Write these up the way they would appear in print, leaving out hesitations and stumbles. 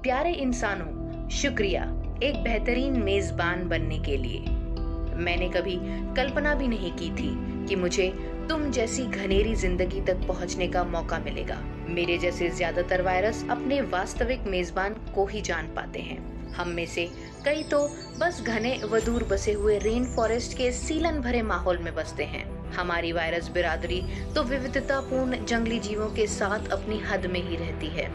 प्यारे इंसानों, शुक्रिया एक बेहतरीन मेजबान बनने के लिए। मैंने कभी कल्पना भी नहीं की थी कि मुझे तुम जैसी घनेरी जिंदगी तक पहुंचने का मौका मिलेगा। मेरे जैसे ज्यादातर वायरस अपने वास्तविक मेजबान को ही जान पाते हैं। हम में से कई तो बस घने व दूर बसे हुए रेन फॉरेस्ट के सीलन भरे माहौल में बसते हैं। हमारी वायरस बिरादरी तो विविधतापूर्ण जंगली जीवों के साथ अपनी हद में ही रहती है।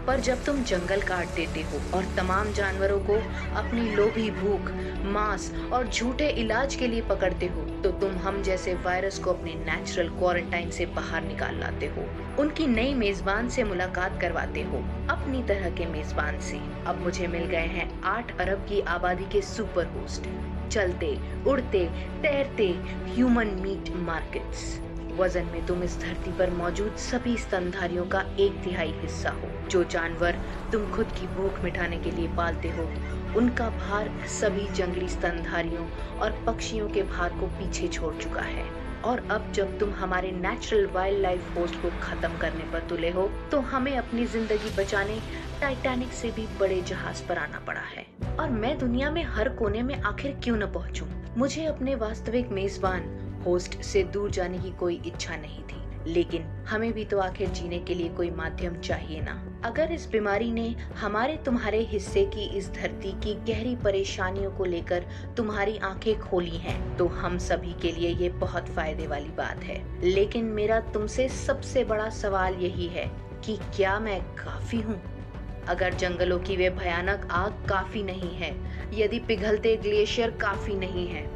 पर जब तुम जंगल काट देते हो और तमाम जानवरों को अपनी लोभी भूख, मांस और झूठे इलाज के लिए पकड़ते हो, तो तुम हम जैसे वायरस को अपने नेचुरल क्वारंटाइन से बाहर निकाल लाते हो। उनकी नई मेजबान से मुलाकात करवाते हो, अपनी तरह के मेजबान से। अब मुझे मिल गए हैं 8 अरब की आबादी के सुपर होस्ट, चलते, उड़ते, तैरते ह्यूमन मीट मार्केट्स। वजन में तुम इस धरती पर मौजूद सभी स्तनधारियों का 1/3 हिस्सा हो। जो जानवर तुम खुद की भूख मिटाने के लिए पालते हो, उनका भार सभी जंगली स्तनधारियों और पक्षियों के भार को पीछे छोड़ चुका है। और अब जब तुम हमारे नेचुरल वाइल्ड लाइफ होस्ट को खत्म करने पर तुले हो, तो हमें अपनी जिंदगी बचाने टाइटैनिक से भी बड़े जहाज पर आना पड़ा है। और मैं दुनिया में हर कोने में आखिर क्यों न पहुंचूं? मुझे अपने वास्तविक मेजबान होस्ट से दूर जाने की कोई इच्छा नहीं थी, लेकिन हमें भी तो आखिर जीने के लिए कोई माध्यम चाहिए ना। अगर इस बीमारी ने हमारे तुम्हारे हिस्से की इस धरती की गहरी परेशानियों को लेकर तुम्हारी आंखें खोली हैं, तो हम सभी के लिए ये बहुत फायदे वाली बात है। लेकिन मेरा तुमसे सबसे बड़ा सवाल यही है कि क्या मैं काफी हूँ? अगर जंगलों की वे भयानक आग काफी नहीं है, यदि पिघलते ग्लेशियर काफी नहीं है,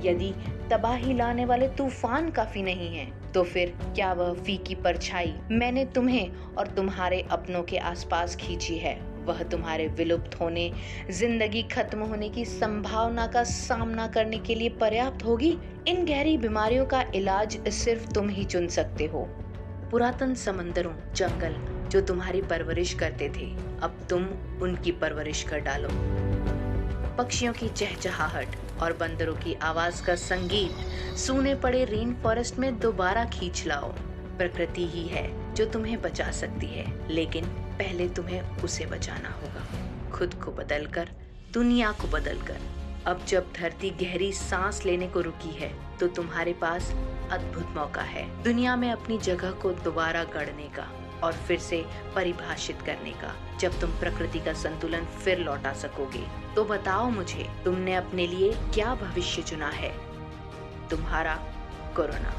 यदि तबाही लाने वाले तूफान काफी नहीं हैं, तो फिर क्या वह फीकी परछाई मैंने तुम्हें और तुम्हारे अपनों के आसपास खींची है, वह तुम्हारे विलुप्त होने, जिंदगी खत्म होने की संभावना का सामना करने के लिए पर्याप्त होगी? इन गहरी बीमारियों का इलाज सिर्फ तुम ही चुन सकते हो। पुरातन समंदरों, जंगल जो तुम्हारी परवरिश करते थे, अब तुम उनकी परवरिश कर डालो। पक्षियों की चहचहाहट और बंदरों की आवाज का संगीत सूने पड़े रेन फॉरेस्ट में दोबारा खींच लाओ। प्रकृति ही है जो तुम्हें बचा सकती है, लेकिन पहले तुम्हें उसे बचाना होगा, खुद को बदलकर, दुनिया को बदलकर। अब जब धरती गहरी सांस लेने को रुकी है, तो तुम्हारे पास अद्भुत मौका है दुनिया में अपनी जगह को दोबारा गढ़ने का और फिर से परिभाषित करने का। जब तुम प्रकृति का संतुलन फिर लौटा सकोगे, तो बताओ मुझे, तुमने अपने लिए क्या भविष्य चुना है? तुम्हारा कोरोना।